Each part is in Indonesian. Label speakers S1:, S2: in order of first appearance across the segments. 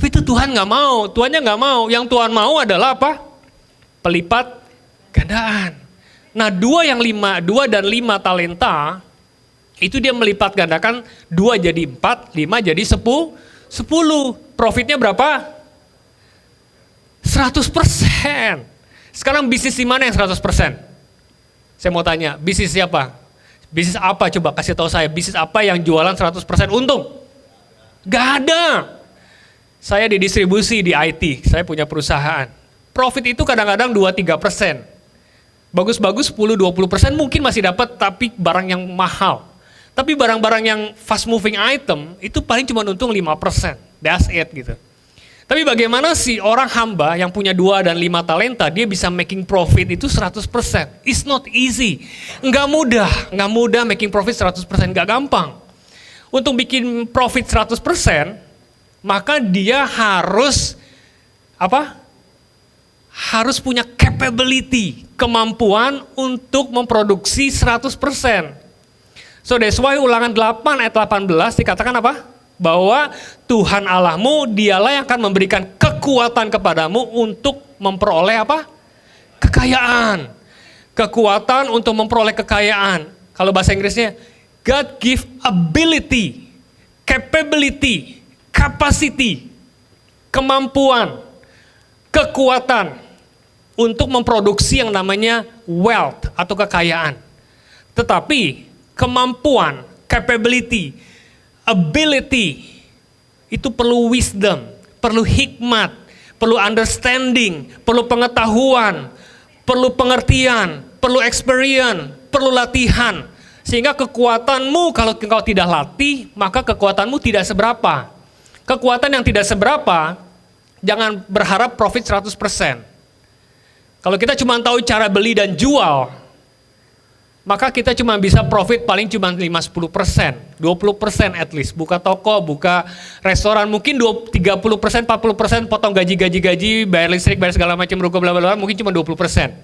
S1: Tapi itu Tuhan nggak mau, Tuhannya nggak mau. Yang Tuhan mau adalah apa? Pelipat gandaan. Nah, dua dan lima talenta, itu dia melipat gandakan 2 jadi 4, 5 jadi 10. Profitnya berapa? 100%. Sekarang bisnis di mana yang 100%? Saya mau tanya, bisnis siapa? Bisnis apa? Coba kasih tahu saya, bisnis apa yang jualan 100% untung? Gak ada. Saya di distribusi di IT, saya punya perusahaan. Profit itu kadang-kadang 2-3%. Bagus-bagus 10-20% mungkin masih dapat, tapi barang yang mahal. Tapi barang-barang yang fast moving item itu paling cuma untung 5%. That's it gitu. Tapi bagaimana sih orang hamba yang punya 2 dan 5 talenta, dia bisa making profit itu 100%. It's not easy. Nggak mudah making profit 100%, nggak gampang. Untuk bikin profit 100%, maka dia harus apa? Harus punya capability, kemampuan untuk memproduksi 100%. So that's why Ulangan 8 ayat 18 dikatakan apa? Bahwa Tuhan Allahmu dialah yang akan memberikan kekuatan kepadamu untuk memperoleh apa? Kekayaan. Kekuatan untuk memperoleh kekayaan. Kalau bahasa Inggrisnya, God give ability, capability, capacity, kemampuan, kekuatan untuk memproduksi yang namanya wealth atau kekayaan. Tetapi kemampuan, capability, ability itu perlu wisdom, perlu hikmat, perlu understanding, perlu pengetahuan, perlu pengertian, perlu experience, perlu latihan. Sehingga kekuatanmu kalau engkau tidak latih, maka kekuatanmu tidak seberapa. Kekuatan yang tidak seberapa, jangan berharap profit 100%. Kalau kita cuma tahu cara beli dan jual, maka kita cuma bisa profit paling cuma 5-10%, 20% at least. Buka toko, buka restoran, mungkin 30%, 40% potong gaji, bayar listrik, bayar segala macam ruko bla bla bla, mungkin cuma 20%.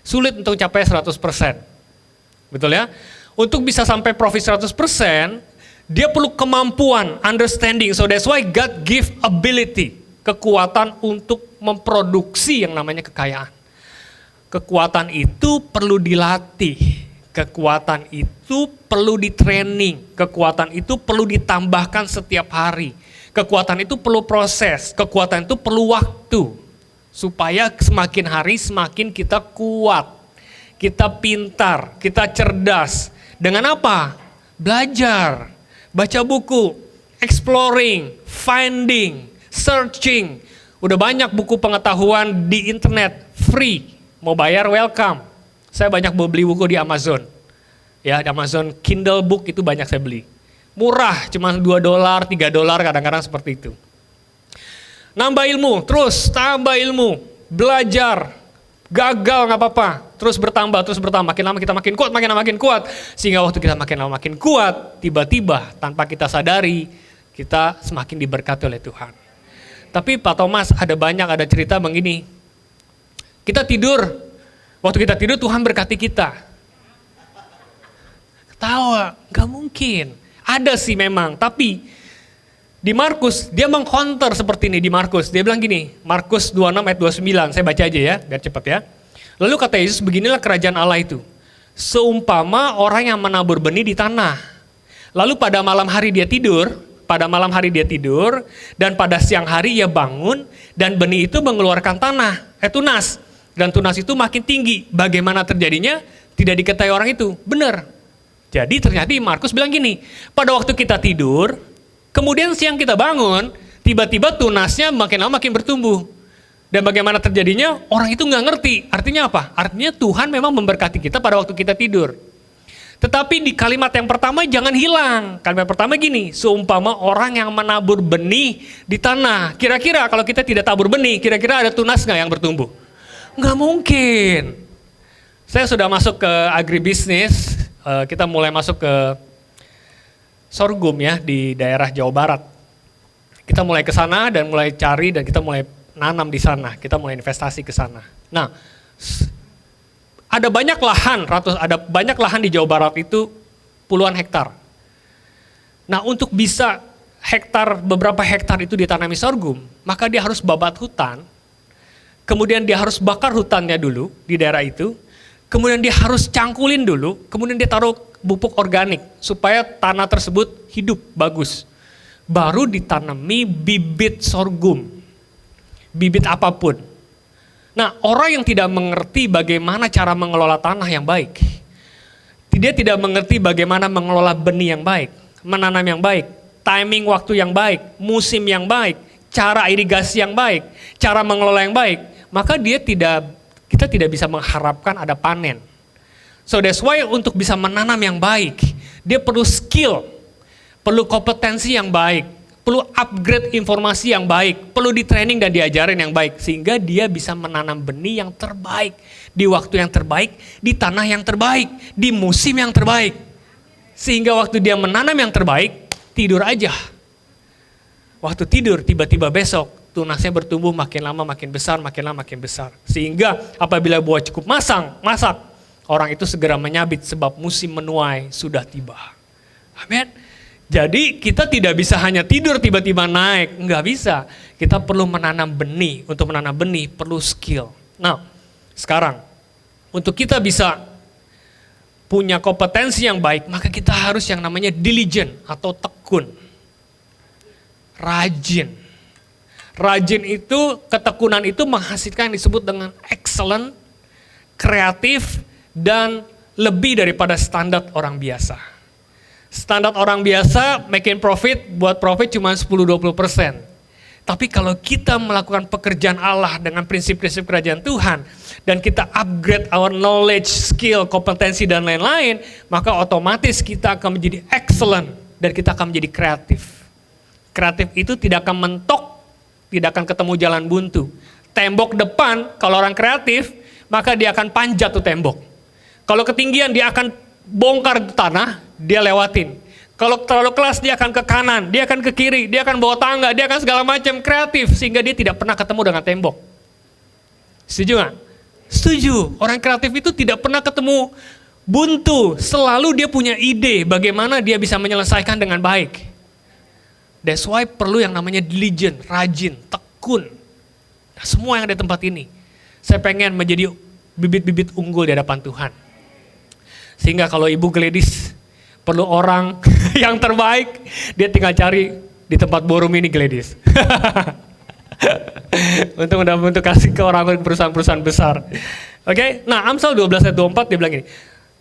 S1: Sulit untuk capai 100%. Betul ya? Untuk bisa sampai profit 100%, dia perlu kemampuan, understanding. So that's why God give ability, kekuatan untuk memproduksi yang namanya kekayaan. Kekuatan itu perlu dilatih, kekuatan itu perlu di-training, kekuatan itu perlu ditambahkan setiap hari, kekuatan itu perlu proses, kekuatan itu perlu waktu, supaya semakin hari semakin kita kuat, kita pintar, kita cerdas. Dengan apa? Belajar, baca buku, exploring, finding, searching. Udah banyak buku pengetahuan di internet, free. Mau bayar, welcome. Saya banyak beli buku di Amazon. Ya, di Amazon Kindle book itu banyak saya beli. Murah, cuma $2, $3 kadang-kadang seperti itu. Nambah ilmu, terus tambah ilmu. Belajar, gagal nggak apa-apa. Terus bertambah. Makin lama kita makin kuat. Sehingga waktu kita makin lama makin kuat, tiba-tiba tanpa kita sadari, kita semakin diberkati oleh Tuhan. Tapi Pak Thomas, ada cerita begini. Kita tidur, waktu kita tidur Tuhan berkati kita. Ketawa, gak mungkin. Ada sih memang, tapi di Markus, dia mengcounter seperti ini di Markus. Dia bilang gini, Markus 26 ayat 29, saya baca aja ya, biar cepat ya. Lalu kata Yesus, beginilah kerajaan Allah itu. Seumpama orang yang menabur benih di tanah. Lalu pada malam hari dia tidur, dan pada siang hari ia bangun, dan benih itu mengeluarkan tunas. Dan tunas itu makin tinggi. Bagaimana terjadinya? Tidak diketahui orang itu. Benar. Jadi ternyata Markus bilang gini, pada waktu kita tidur, kemudian siang kita bangun, tiba-tiba tunasnya makin lama makin bertumbuh. Dan bagaimana terjadinya? Orang itu nggak ngerti. Artinya apa? Artinya Tuhan memang memberkati kita pada waktu kita tidur. Tetapi di kalimat yang pertama jangan hilang. Kalimat pertama gini, seumpama orang yang menabur benih di tanah. Kira-kira kalau kita tidak tabur benih, kira-kira ada tunas nggak yang bertumbuh? Nggak mungkin. Saya sudah masuk ke agribisnis, kita mulai masuk ke sorghum ya di daerah Jawa Barat. Kita mulai ke sana dan mulai cari dan kita mulai nanam di sana, kita mulai investasi ke sana. Nah, ada banyak lahan di Jawa Barat itu puluhan hektar. Nah, untuk bisa beberapa hektar itu ditanami sorghum, maka dia harus babat hutan, kemudian dia harus bakar hutannya dulu di daerah itu, kemudian dia harus cangkulin dulu, kemudian dia taruh pupuk organik supaya tanah tersebut hidup bagus. Baru ditanami bibit sorghum, bibit apapun. Nah, orang yang tidak mengerti bagaimana cara mengelola tanah yang baik, dia tidak mengerti bagaimana mengelola benih yang baik, menanam yang baik, timing waktu yang baik, musim yang baik, cara irigasi yang baik, cara mengelola yang baik, maka kita tidak bisa mengharapkan ada panen. So that's why untuk bisa menanam yang baik, dia perlu skill, perlu kompetensi yang baik, perlu upgrade informasi yang baik, perlu di training dan diajarin yang baik, sehingga dia bisa menanam benih yang terbaik, di waktu yang terbaik, di tanah yang terbaik, di musim yang terbaik. Sehingga waktu dia menanam yang terbaik, tidur aja. Waktu tidur, tiba-tiba besok, tunasnya bertumbuh makin lama makin besar, makin lama makin besar. Sehingga apabila buah cukup masak, orang itu segera menyabit sebab musim menuai sudah tiba. Amin. Jadi kita tidak bisa hanya tidur tiba-tiba naik, nggak bisa. Kita perlu menanam benih, untuk menanam benih perlu skill. Nah, sekarang untuk kita bisa punya kompetensi yang baik, maka kita harus yang namanya diligent atau tekun. Rajin. Rajin itu, ketekunan itu menghasilkan yang disebut dengan excellent, kreatif, dan lebih daripada standar orang biasa. Standar orang biasa making profit, buat profit cuma 10-20%. Tapi kalau kita melakukan pekerjaan Allah dengan prinsip-prinsip kerajaan Tuhan, dan kita upgrade our knowledge, skill, kompetensi, dan lain-lain, maka otomatis kita akan menjadi excellent, dan kita akan menjadi kreatif. Kreatif itu tidak akan mentok, tidak akan ketemu jalan buntu. Tembok depan, kalau orang kreatif, maka dia akan panjat tuh tembok. Kalau ketinggian, dia akan bongkar tanah, dia lewatin. Kalau terlalu kelas, dia akan ke kanan, dia akan ke kiri, dia akan bawa tangga, dia akan segala macam kreatif, sehingga dia tidak pernah ketemu dengan tembok. Setuju nggak? Setuju. Orang kreatif itu tidak pernah ketemu buntu, selalu dia punya ide bagaimana dia bisa menyelesaikan dengan baik. That's why perlu yang namanya diligent, rajin, tekun. Nah, semua yang ada di tempat ini, saya pengen menjadi bibit-bibit unggul di hadapan Tuhan. Sehingga kalau Ibu Gladys perlu orang yang terbaik, dia tinggal cari di tempat ballroom ini Gladys. untuk kasih ke orang perusahaan-perusahaan besar. Oke, nah Amsal 12 ayat 24 dia bilang gini,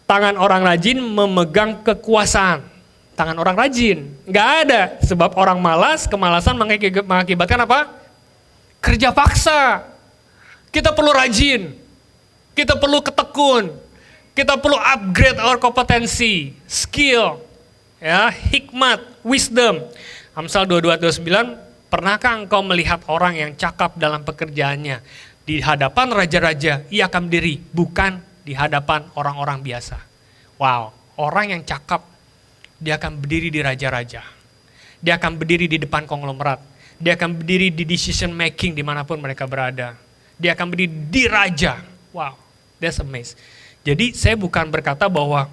S1: tangan orang rajin memegang kekuasaan. Tangan orang rajin, nggak ada. Sebab orang malas, kemalasan mengakibatkan apa? Kerja paksa. Kita perlu rajin, kita perlu ketekun. Kita perlu upgrade our kompetensi, skill, ya, hikmat, wisdom. Amsal 22:29, pernahkah engkau melihat orang yang cakap dalam pekerjaannya? Di hadapan raja-raja ia akan berdiri, bukan di hadapan orang-orang biasa. Wow, orang yang cakap, dia akan berdiri di raja-raja. Dia akan berdiri di depan konglomerat. Dia akan berdiri di decision making dimanapun mereka berada. Dia akan berdiri di raja. Wow, that's amazing. Jadi saya bukan berkata bahwa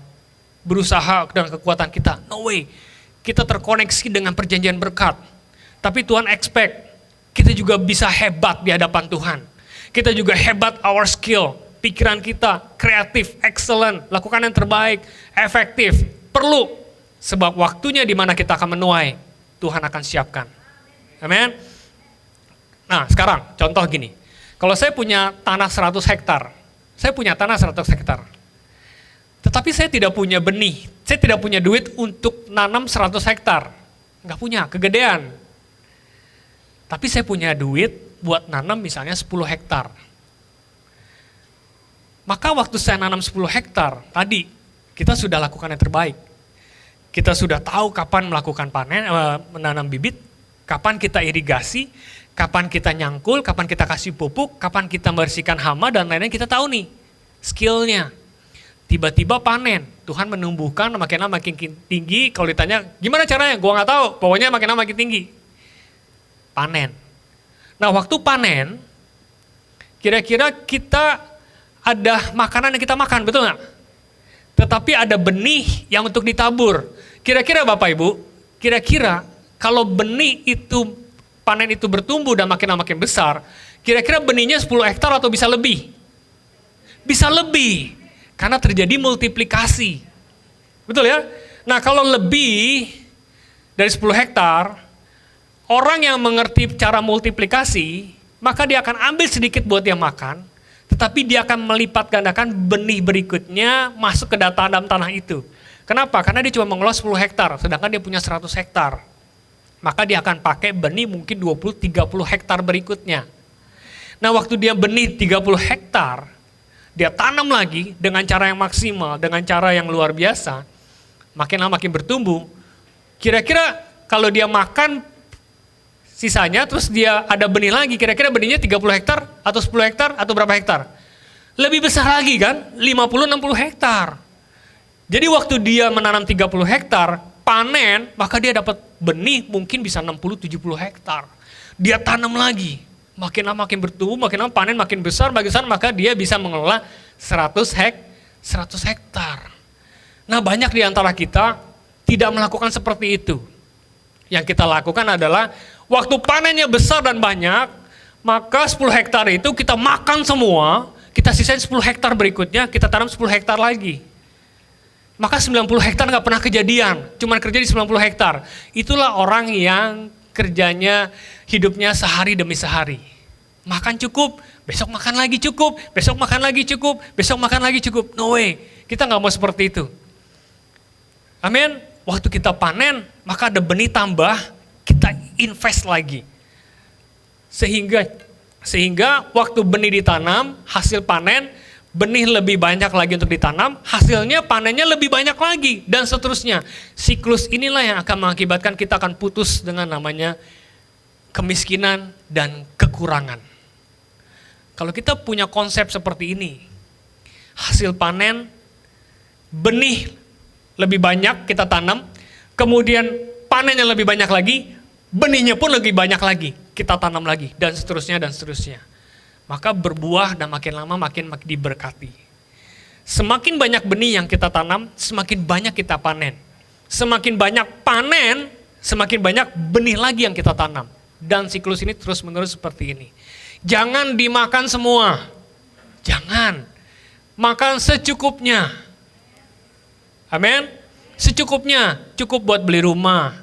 S1: berusaha dengan kekuatan kita. No way. Kita terkoneksi dengan perjanjian berkat. Tapi Tuhan expect kita juga bisa hebat di hadapan Tuhan. Kita juga hebat our skill. Pikiran kita kreatif, excellent, lakukan yang terbaik, efektif. Perlu. Sebab waktunya di mana kita akan menuai, Tuhan akan siapkan. Amin. Nah sekarang contoh gini. Kalau saya punya tanah 100 hektar. Saya punya tanah 100 hektar. Tetapi saya tidak punya benih. Saya tidak punya duit untuk nanam 100 hektar. Enggak punya, kegedean. Tapi saya punya duit buat nanam misalnya 10 hektar. Maka waktu saya nanam 10 hektar, tadi kita sudah lakukan yang terbaik. Kita sudah tahu kapan melakukan panen, menanam bibit, kapan kita irigasi, kapan kita nyangkul, kapan kita kasih pupuk, kapan kita membersihkan hama dan lain-lain, kita tahu nih skillnya. Tiba-tiba panen, Tuhan menumbuhkan makin lama makin tinggi. Kalau ditanya gimana caranya, gua nggak tahu. Pokoknya makin lama makin tinggi. Panen. Nah waktu panen, kira-kira kita ada makanan yang kita makan, betul nggak? Tetapi ada benih yang untuk ditabur. Kira-kira Bapak Ibu, kira-kira kalau benih itu, panen itu bertumbuh dan makin lama makin besar, kira-kira benihnya 10 hektar atau bisa lebih? Bisa lebih, karena terjadi multiplikasi. Betul ya? Nah kalau lebih dari 10 hektar, orang yang mengerti cara multiplikasi, maka dia akan ambil sedikit buat dia makan, tetapi dia akan melipat gandakan benih berikutnya masuk ke dalam tanah itu. Kenapa? Karena dia cuma mengelola 10 hektar, sedangkan dia punya 100 hektar. Maka dia akan pakai benih mungkin 20-30 hektar berikutnya. Nah waktu dia benih 30 hektar, dia tanam lagi dengan cara yang maksimal, dengan cara yang luar biasa, makin lama makin bertumbuh. Kira-kira kalau dia makan sisanya, terus dia ada benih lagi, kira-kira benihnya 30 hektar, atau 10 hektar, atau berapa hektar? Lebih besar lagi kan, 50-60 hektar. Jadi waktu dia menanam 30 hektar, panen, maka dia dapat benih mungkin bisa 60-70 hektar. Dia tanam lagi, makin lama makin bertumbuh, makin lama panen makin besar, maka dia bisa mengelola 100 hektar. Nah banyak di antara kita tidak melakukan seperti itu. Yang kita lakukan adalah waktu panennya besar dan banyak, maka 10 hektar itu kita makan semua, kita sisain 10 hektar berikutnya, kita tanam 10 hektar lagi. Maka 90 hektar nggak pernah kejadian, cuman kerja di 90 hektar. Itulah orang yang kerjanya, hidupnya sehari demi sehari. Makan cukup, besok makan lagi cukup, besok makan lagi cukup, besok makan lagi cukup. No way, kita nggak mau seperti itu. Amin. Waktu kita panen, maka ada benih tambah, kita invest lagi. Sehingga waktu benih ditanam, hasil panen, benih lebih banyak lagi untuk ditanam, hasilnya panennya lebih banyak lagi, dan seterusnya. Siklus inilah yang akan mengakibatkan kita akan putus dengan namanya kemiskinan dan kekurangan. Kalau kita punya konsep seperti ini, hasil panen, benih lebih banyak kita tanam, kemudian panennya lebih banyak lagi, benihnya pun lebih banyak lagi, kita tanam lagi, dan seterusnya dan seterusnya. Maka berbuah dan makin lama makin diberkati. Semakin banyak benih yang kita tanam, semakin banyak kita panen. Semakin banyak panen, semakin banyak benih lagi yang kita tanam. Dan siklus ini terus menerus seperti ini. Jangan dimakan semua. Jangan. Makan secukupnya. Amin. Secukupnya. Cukup buat beli rumah.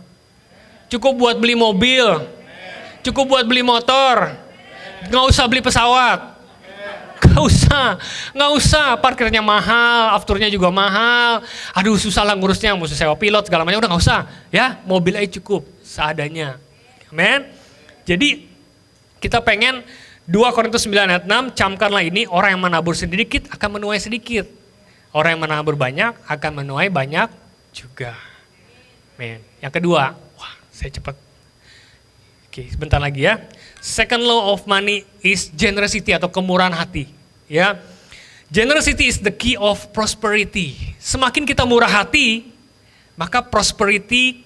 S1: Cukup buat beli mobil. Cukup buat beli motor. Nggak usah beli pesawat. Nggak usah. Parkirnya mahal, afturnya juga mahal. Aduh susah lah ngurusnya, mesti sewa pilot segala macam. Udah nggak usah. Ya, mobil aja cukup seadanya. Amin. Jadi kita pengen 2 Korintus 9 ayat 6, camkanlah ini, orang yang menabur sedikit akan menuai sedikit. Orang yang menabur banyak akan menuai banyak juga. Amin. Yang kedua, wah saya cepat. Oke, sebentar lagi ya. Second law of money is generosity atau kemurahan hati. Ya, generosity is the key of prosperity. Semakin kita murah hati, maka prosperity,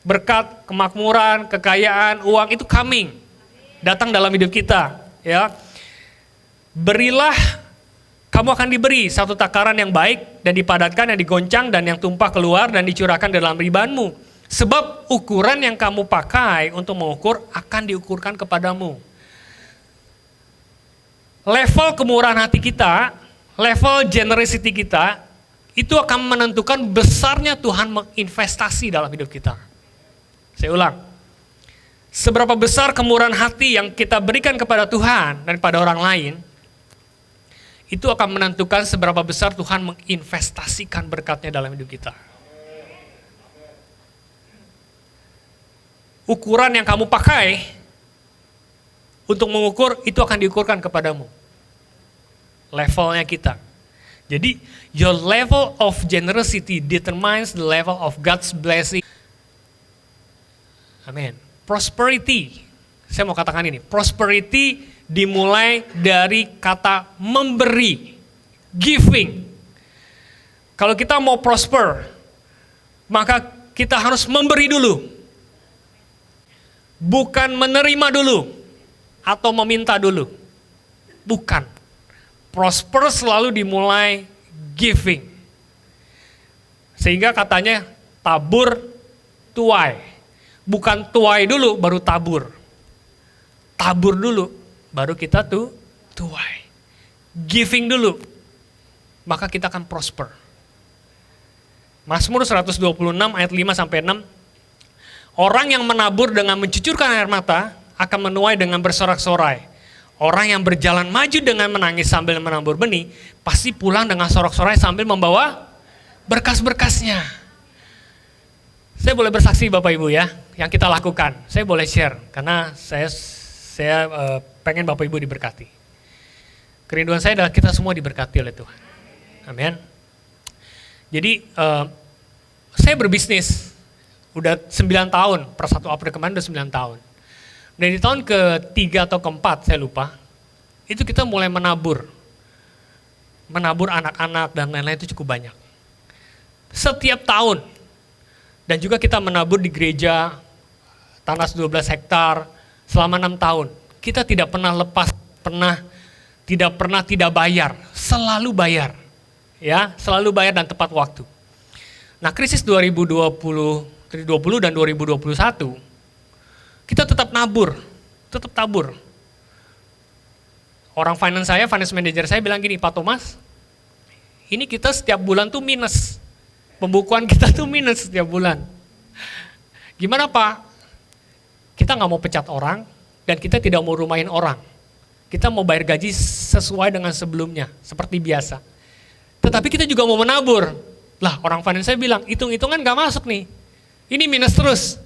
S1: berkat, kemakmuran, kekayaan, uang itu coming, datang dalam hidup kita. Ya, berilah, kamu akan diberi satu takaran yang baik dan dipadatkan, yang digoncang dan yang tumpah keluar dan dicurahkan dalam ribanmu. Sebab ukuran yang kamu pakai untuk mengukur akan diukurkan kepadamu. Level kemurahan hati kita, level generosity kita, itu akan menentukan besarnya Tuhan menginvestasi dalam hidup kita. Saya ulang, seberapa besar kemurahan hati yang kita berikan kepada Tuhan dan kepada orang lain, itu akan menentukan seberapa besar Tuhan menginvestasikan berkatnya dalam hidup kita. Ukuran yang kamu pakai untuk mengukur itu akan diukurkan kepadamu. Levelnya kita. Jadi your level of generosity determines the level of God's blessing. Amin. Prosperity. Saya mau katakan ini. Prosperity dimulai dari kata memberi. Giving. Kalau kita mau prosper, maka kita harus memberi dulu. Bukan menerima dulu atau meminta dulu. Bukan. Prosper selalu dimulai giving. Sehingga katanya tabur tuai. Bukan tuai dulu baru tabur. Tabur dulu baru kita tuai. Giving dulu, maka kita akan prosper. Mazmur 126 ayat 5 sampai 6. Orang yang menabur dengan mencucurkan air mata akan menuai dengan bersorak-sorai. Orang yang berjalan maju dengan menangis sambil menabur benih, pasti pulang dengan sorak-sorai sambil membawa berkas-berkasnya. Saya boleh bersaksi Bapak Ibu ya, yang kita lakukan. Saya boleh share, karena saya pengen Bapak Ibu diberkati. Kerinduan saya adalah kita semua diberkati oleh Tuhan. Amin. Jadi saya berbisnis, udah 9 tahun, per 1 April kemarin udah 9 tahun. Dan di tahun ke-3 atau ke-4 saya lupa, itu kita mulai menabur. Menabur anak-anak dan lain-lain itu cukup banyak. Setiap tahun. Dan juga kita menabur di gereja, tanah 12 hektar, selama 6 tahun. Kita tidak pernah lepas, tidak bayar, selalu bayar. Ya, selalu bayar dan tepat waktu. Nah, krisis 2020 dan 2021, kita tetap tabur. Orang finance manager saya bilang gini, Pak Thomas, ini kita setiap bulan tuh minus. Pembukuan kita tuh minus setiap bulan. Gimana Pak? Kita nggak mau pecat orang, dan kita tidak mau rumahin orang. Kita mau bayar gaji sesuai dengan sebelumnya, seperti biasa. Tetapi kita juga mau menabur. Lah, orang finance saya bilang, hitung-hitungan nggak masuk nih. Ini minus terus.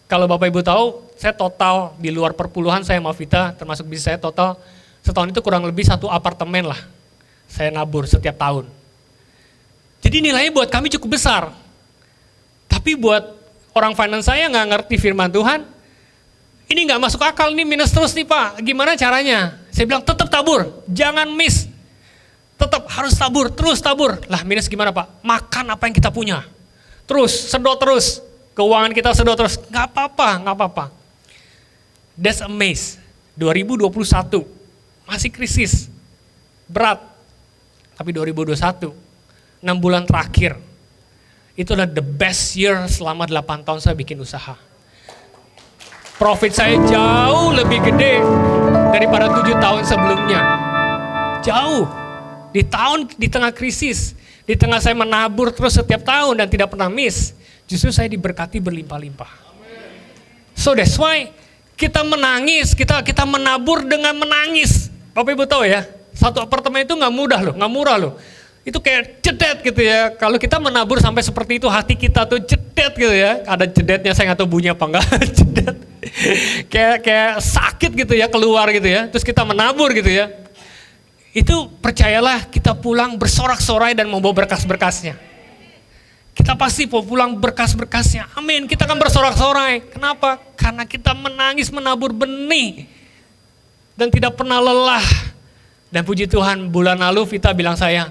S1: Kalau Bapak Ibu tahu, saya total di luar perpuluhan saya sama Vita, termasuk bisnis saya total, setahun itu kurang lebih 1 apartemen lah. Saya nabur setiap tahun. Jadi nilainya buat kami cukup besar. Tapi buat orang finance saya nggak ngerti firman Tuhan, ini nggak masuk akal, ini minus terus nih Pak, gimana caranya? Saya bilang tetap tabur, jangan miss. Tetap harus tabur, terus tabur. Lah minus gimana Pak? Makan apa yang kita punya. Terus, sedot terus. Keuangan kita sedot terus, nggak apa-apa. That's a mess. 2021 masih krisis, berat. Tapi 2021, 6 bulan terakhir, itu adalah the best year selama 8 tahun saya bikin usaha. Profit saya jauh lebih gede daripada 7 tahun sebelumnya. Jauh. Di tengah krisis, di tengah saya menabur terus setiap tahun dan tidak pernah miss. Justru saya diberkati berlimpah-limpah. So that's why kita menangis, kita menabur dengan menangis. Bapak Ibu tahu ya, 1 apartemen itu nggak murah loh. Itu kayak jedet gitu ya. Kalau kita menabur sampai seperti itu, hati kita tuh jedet gitu ya. Ada jedetnya, saya nggak tahu bunyinya apa enggak. Jedet. kayak sakit gitu ya, keluar gitu ya. Terus kita menabur gitu ya. Itu percayalah, kita pulang bersorak-sorai dan membawa berkas-berkasnya. Kita pasti pulang berkas-berkasnya. Amin. Kita akan bersorak-sorai. Kenapa? Karena kita menangis menabur benih. Dan tidak pernah lelah. Dan puji Tuhan, bulan lalu Vita bilang saya,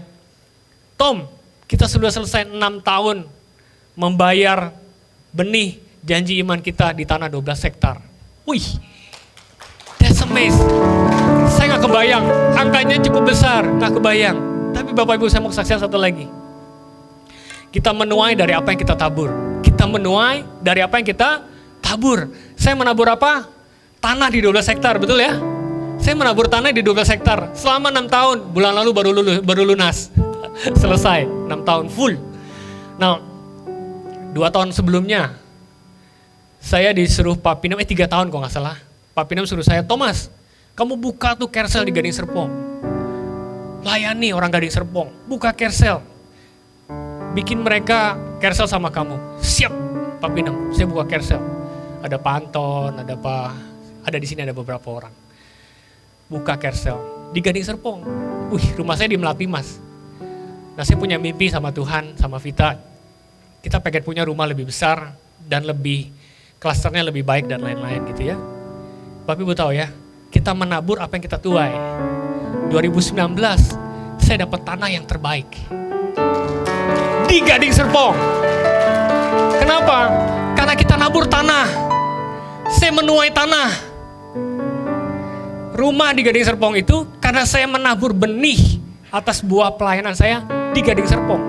S1: Tom, kita sudah selesai 6 tahun membayar benih janji iman kita di tanah 12 hektar. Wih, that's amazing. Saya gak kebayang, angkanya cukup besar, gak kebayang. Tapi Bapak Ibu, saya mau kesaksian satu lagi. Kita menuai dari apa yang kita tabur. Kita menuai dari apa yang kita tabur. Saya menabur apa? Tanah di 12 hektar, betul ya? Saya menabur tanah di 12 hektar selama 6 tahun. Bulan lalu baru lunas. Selesai, 6 tahun full. Nah, 2 tahun sebelumnya, saya disuruh Pak Pinem, 3 tahun kok gak salah. Pak Pinem suruh saya, Thomas, kamu buka tuh Kersel di Gading Serpong. Layani orang Gading Serpong, buka Kersel. Bikin mereka Kersel sama kamu. Siap, Pak Pinem, saya buka Kersel. Ada Pak Anton, ada di sini ada beberapa orang. Buka Kersel di Gading Serpong. Rumah saya di Melati Mas. Nah, saya punya mimpi sama Tuhan, sama Vita. Kita pengen punya rumah lebih besar dan lebih klasternya lebih baik dan lain-lain gitu ya. Bapak Ibu tahu ya, kita menabur apa yang kita tuai. 2019 saya dapat tanah yang terbaik di Gading Serpong. Kenapa? Karena kita nabur tanah. Saya menuai tanah. Rumah di Gading Serpong itu karena saya menabur benih atas buah pelayanan saya di Gading Serpong.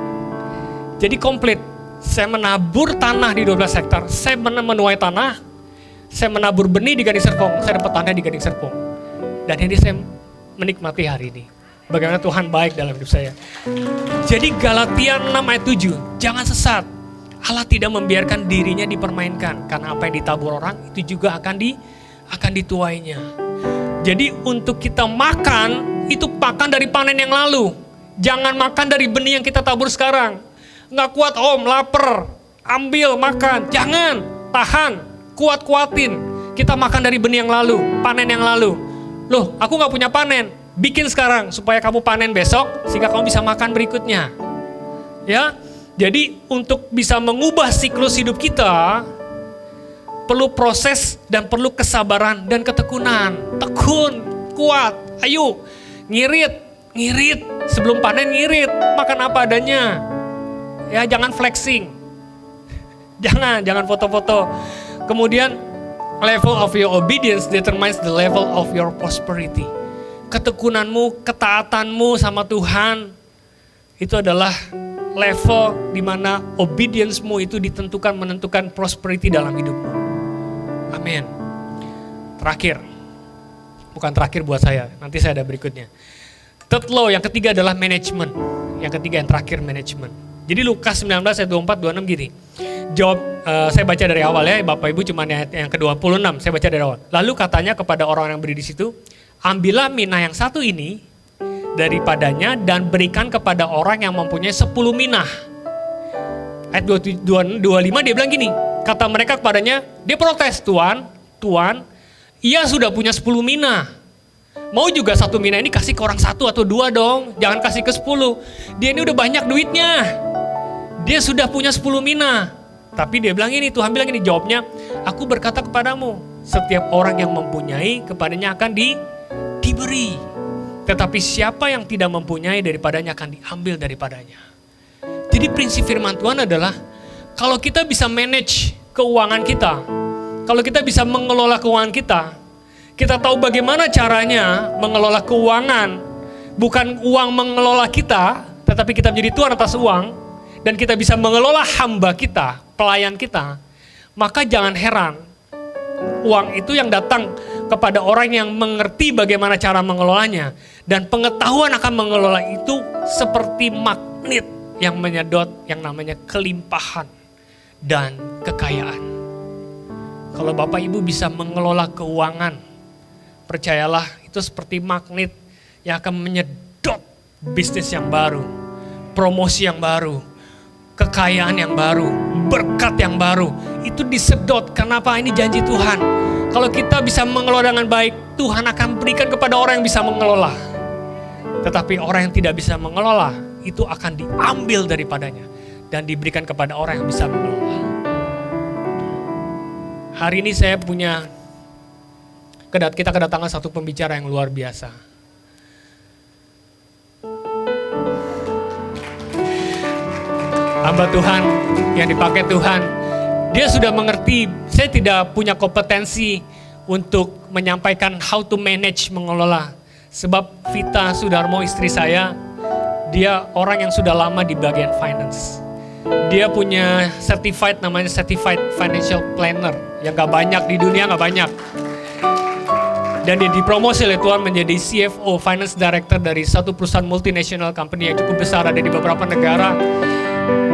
S1: Jadi komplit. Saya menabur tanah di 12 hektar. Saya menuai tanah. Saya menabur benih di Gading Serpong. Saya dapat tanah di Gading Serpong. Dan ini saya menikmati hari ini. Bagaimana Tuhan baik dalam hidup saya. Jadi Galatia 6 ayat 7. Jangan sesat. Allah tidak membiarkan dirinya dipermainkan. Karena apa yang ditabur orang itu juga akan dituainya. Jadi untuk kita makan, itu makan dari panen yang lalu. Jangan makan dari benih yang kita tabur sekarang. Nggak kuat om, lapar, ambil, makan. Jangan, tahan, kuat-kuatin. Kita makan dari benih yang lalu, panen yang lalu. Loh, aku nggak punya panen. Bikin sekarang supaya kamu panen besok, sehingga kamu bisa makan berikutnya. Ya, jadi untuk bisa mengubah siklus hidup kita, perlu proses dan perlu kesabaran dan ketekunan. Tekun, kuat, ayo, ngirit. Sebelum panen ngirit, makan apa adanya. Ya, jangan flexing. Jangan foto-foto. Kemudian, level of your obedience determines the level of your prosperity. Ketekunanmu, ketaatanmu sama Tuhan, itu adalah level di mana obedience-mu itu menentukan prosperity dalam hidupmu. Amin. Terakhir, bukan terakhir buat saya, nanti saya ada berikutnya. Third law, yang ketiga adalah manajemen. Yang ketiga, yang terakhir manajemen. Jadi Lukas 19 ayat 24-26 gini. Jawab, saya baca dari awal ya, Bapak Ibu cuma yang ke-26, saya baca dari awal. Lalu katanya kepada orang yang berdiri di situ, ambillah mina yang satu ini daripadanya dan berikan kepada orang yang mempunyai 10 minah. Ayat 25 dia bilang gini, kata mereka kepadanya, dia protes, Tuan, ia sudah punya 10 minah. Mau juga 1 minah ini kasih ke orang 1 atau 2 dong, jangan kasih ke 10. Dia ini udah banyak duitnya, dia sudah punya 10 minah. Tapi dia bilang ini, Tuhan bilang ini, jawabnya, aku berkata kepadamu, setiap orang yang mempunyai kepadanya akan diberi. Tetapi siapa yang tidak mempunyai daripadanya akan diambil daripadanya. Jadi prinsip firman Tuhan adalah kalau kita bisa manage keuangan kita, kalau kita bisa mengelola keuangan kita tahu bagaimana caranya mengelola keuangan, bukan uang mengelola kita, tetapi kita menjadi tuan atas uang, dan kita bisa mengelola hamba kita, pelayan kita, maka jangan heran uang itu yang datang kepada orang yang mengerti bagaimana cara mengelolanya. Dan pengetahuan akan mengelola itu seperti magnet yang menyedot yang namanya kelimpahan dan kekayaan. Kalau Bapak Ibu bisa mengelola keuangan, percayalah itu seperti magnet yang akan menyedot bisnis yang baru, promosi yang baru, kekayaan yang baru, berkat yang baru. Itu disedot. Kenapa? Ini janji Tuhan. Kalau kita bisa mengelola dengan baik, Tuhan akan berikan kepada orang yang bisa mengelola. Tetapi orang yang tidak bisa mengelola, itu akan diambil daripadanya dan diberikan kepada orang yang bisa mengelola. Hari ini saya kita kedatangan satu pembicara yang luar biasa. Hamba Tuhan yang dipakai Tuhan, dia sudah mengerti. Saya tidak punya kompetensi untuk menyampaikan how to manage, mengelola. Sebab Vita Sudarmo, istri saya, dia orang yang sudah lama di bagian finance. Dia punya namanya certified financial planner, yang gak banyak di dunia, gak banyak. Dan dia dipromosi oleh Tuhan menjadi CFO, finance director dari satu perusahaan multinational company yang cukup besar, ada di beberapa negara.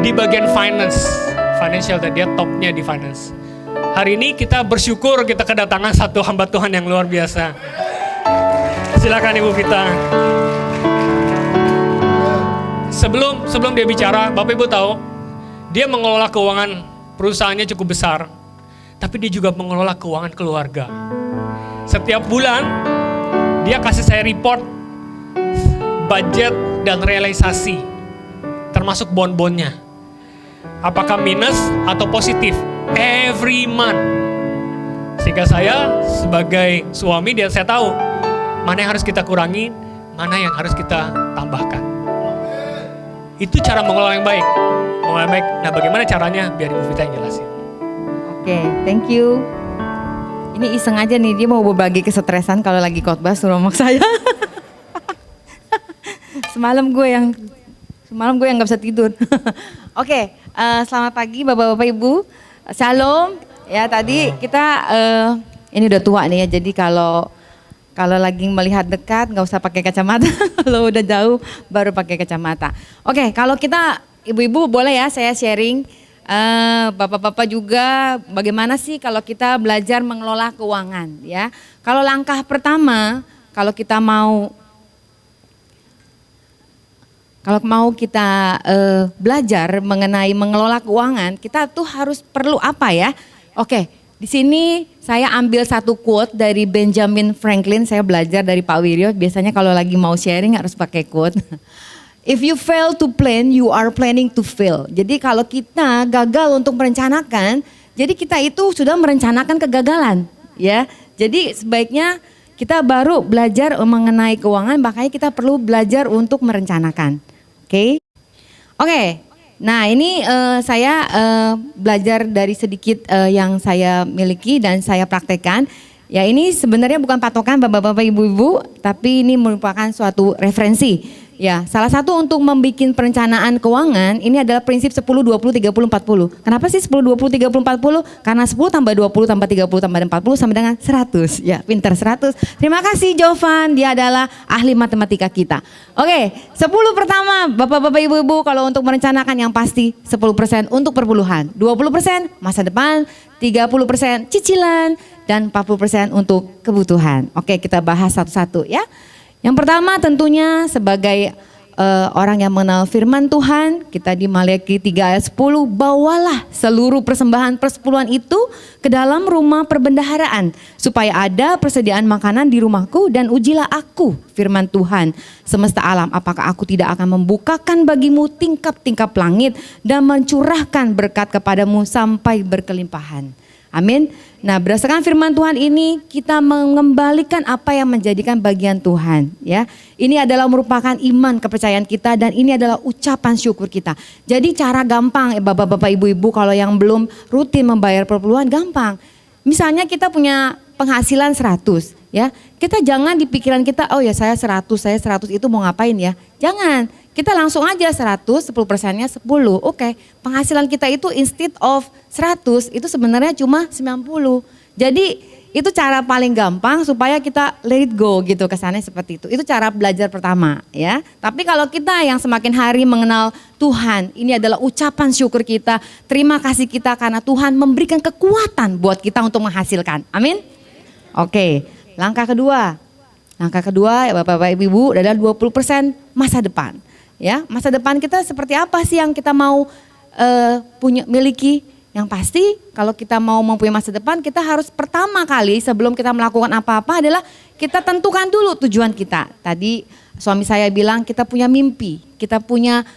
S1: Di bagian financial, dan dia topnya di finance. Hari ini kita bersyukur kita kedatangan satu hamba Tuhan yang luar biasa. Silakan Ibu Vita. Sebelum dia bicara, Bapak Ibu tahu, dia mengelola keuangan perusahaannya cukup besar, tapi dia juga mengelola keuangan keluarga. Setiap bulan, dia kasih saya report, budget dan realisasi, termasuk bond-bondnya. Apakah minus atau positif? Every month. Sehingga saya sebagai suami, saya tahu mana yang harus kita kurangi, mana yang harus kita tambahkan. Itu cara mengelola yang baik. Nah, bagaimana caranya? Biar Ibu Vita yang jelasin.
S2: Oke, thank you. Ini iseng aja nih, dia mau berbagi kesetresan kalau lagi khotbah suruh maksa saya. Semalam gue yang gak bisa tidur. Oke, Selamat pagi Bapak-Bapak Ibu. Shalom. Ya tadi kita ini udah tua nih ya. Jadi kalau lagi melihat dekat nggak usah pakai kacamata. Kalau udah jauh baru pakai kacamata. Oke, kalau kita ibu-ibu boleh ya saya sharing. Bapak-bapak juga bagaimana sih kalau kita belajar mengelola keuangan ya. Kalau langkah pertama kalau mau kita belajar mengenai mengelola keuangan, kita tuh harus perlu apa ya? Oke, di sini saya ambil satu quote dari Benjamin Franklin. Saya belajar dari Pak Wiryo. Biasanya kalau lagi mau sharing harus pakai quote. If you fail to plan, you are planning to fail. Jadi kalau kita gagal untuk merencanakan, jadi kita itu sudah merencanakan kegagalan, ya. Jadi sebaiknya kita baru belajar mengenai keuangan, makanya kita perlu belajar untuk merencanakan. Oke. Nah ini saya belajar dari sedikit yang saya miliki dan saya praktekkan. Ya ini sebenarnya bukan patokan bapak-bapak ibu-ibu, tapi ini merupakan suatu referensi. Ya, salah satu untuk membuat perencanaan keuangan ini adalah prinsip 10, 20, 30, 40. Kenapa sih 10, 20, 30, 40? Karena 10 tambah 20 tambah 30 tambah 40 sama dengan 100. Ya, pintar 100. Terima kasih Jovan, dia adalah ahli matematika kita. Oke, 10 pertama bapak-bapak ibu-ibu kalau untuk merencanakan yang pasti 10% untuk perpuluhan, 20% masa depan, 30% cicilan, dan 40% untuk kebutuhan. Oke, kita bahas satu-satu ya. Yang pertama tentunya sebagai orang yang mengenal firman Tuhan, kita di Maliaki 3 ayat 10, bawalah seluruh persembahan persepuluhan itu ke dalam rumah perbendaharaan, supaya ada persediaan makanan di rumahku, dan ujilah aku, firman Tuhan semesta alam, apakah aku tidak akan membukakan bagimu tingkap-tingkap langit dan mencurahkan berkat kepadamu sampai berkelimpahan. Amin. Nah, berdasarkan firman Tuhan ini kita mengembalikan apa yang menjadikan bagian Tuhan, ya. Ini adalah merupakan iman kepercayaan kita dan ini adalah ucapan syukur kita. Jadi cara gampang bapak-bapak ibu-ibu kalau yang belum rutin membayar perpuluhan gampang. Misalnya kita punya penghasilan 100, ya. Kita jangan di pikiran kita, oh ya saya 100 itu mau ngapain ya. Jangan. Kita langsung aja 100, 10%-nya 10. Oke, penghasilan kita itu instead of 100 itu sebenarnya cuma 90. Jadi itu cara paling gampang supaya kita let it go gitu, kesannya seperti itu. Itu cara belajar pertama ya. Tapi kalau kita yang semakin hari mengenal Tuhan, ini adalah ucapan syukur kita, terima kasih kita karena Tuhan memberikan kekuatan buat kita untuk menghasilkan. Amin. Oke, langkah kedua ya Bapak-bapak Ibu adalah 20% masa depan. Ya, masa depan kita seperti apa sih yang kita mau miliki? Yang pasti kalau kita mau mempunyai masa depan, kita harus pertama kali sebelum kita melakukan apa-apa adalah kita tentukan dulu tujuan kita. Tadi suami saya bilang kita punya mimpi, kita punya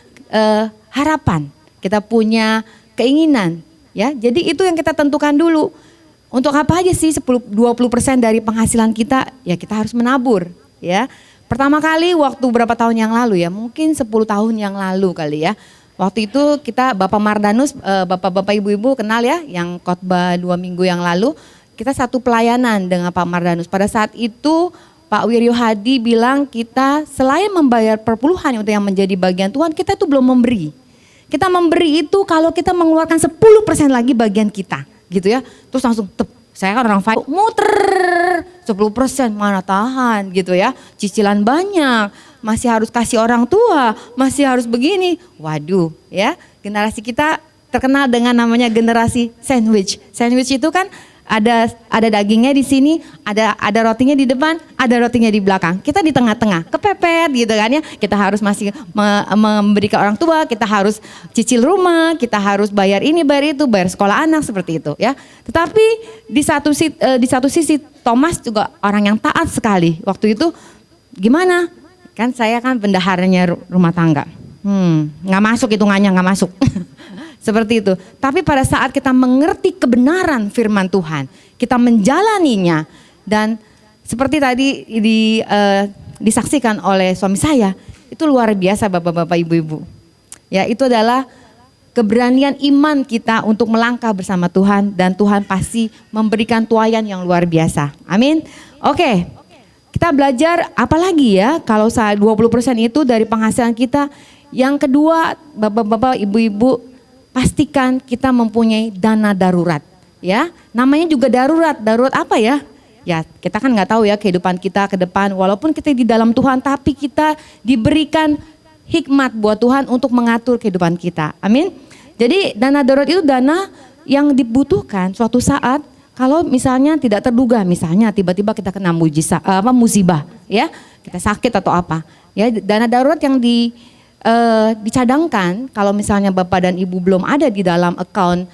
S2: harapan, kita punya keinginan. Ya, jadi itu yang kita tentukan dulu. Untuk apa aja sih 20% dari penghasilan kita? Ya kita harus menabur, ya. Pertama kali waktu berapa tahun yang lalu ya, mungkin 10 tahun yang lalu kali ya. Waktu itu kita Bapak Mardanus, bapak-bapak ibu-ibu kenal ya, yang khotbah 2 minggu yang lalu. Kita satu pelayanan dengan Pak Mardanus. Pada saat itu Pak Wiryo Hadi bilang kita selain membayar perpuluhan untuk yang menjadi bagian Tuhan, kita itu belum memberi. Kita memberi itu kalau kita mengeluarkan 10% lagi bagian kita gitu ya. Terus langsung saya kan orang muter 10% mana tahan gitu ya. Cicilan banyak, masih harus kasih orang tua, masih harus begini. Waduh ya, generasi kita terkenal dengan namanya generasi sandwich. Sandwich itu kan ada dagingnya di sini, ada rotinya di depan, ada rotinya di belakang. Kita di tengah-tengah, kepepet gitu kan ya. Kita harus masih memberi ke orang tua, kita harus cicil rumah, kita harus bayar ini, bayar itu, bayar sekolah anak seperti itu ya. Tetapi di satu sisi Thomas juga orang yang taat sekali. Waktu itu gimana? Kan saya kan bendaharanya rumah tangga. Nggak masuk hitungannya, nggak masuk. Seperti itu. Tapi pada saat kita mengerti kebenaran firman Tuhan, kita menjalaninya dan seperti tadi disaksikan oleh suami saya, itu luar biasa bapak-bapak ibu-ibu. Ya, itu adalah keberanian iman kita untuk melangkah bersama Tuhan dan Tuhan pasti memberikan tuaian yang luar biasa. Amin. Oke. Kita belajar apa lagi ya kalau 20% itu dari penghasilan kita. Yang kedua, bapak-bapak ibu-ibu, pastikan kita mempunyai dana darurat. Ya, namanya juga darurat. Darurat apa ya? Ya, kita kan nggak tahu ya kehidupan kita ke depan. Walaupun kita di dalam Tuhan, tapi kita diberikan hikmat buat Tuhan untuk mengatur kehidupan kita. Amin. Jadi dana darurat itu dana yang dibutuhkan suatu saat kalau misalnya tidak terduga, misalnya tiba-tiba kita kena musibah, ya, kita sakit atau apa. Ya, dana darurat yang dicadangkan kalau misalnya Bapak dan Ibu belum ada di dalam account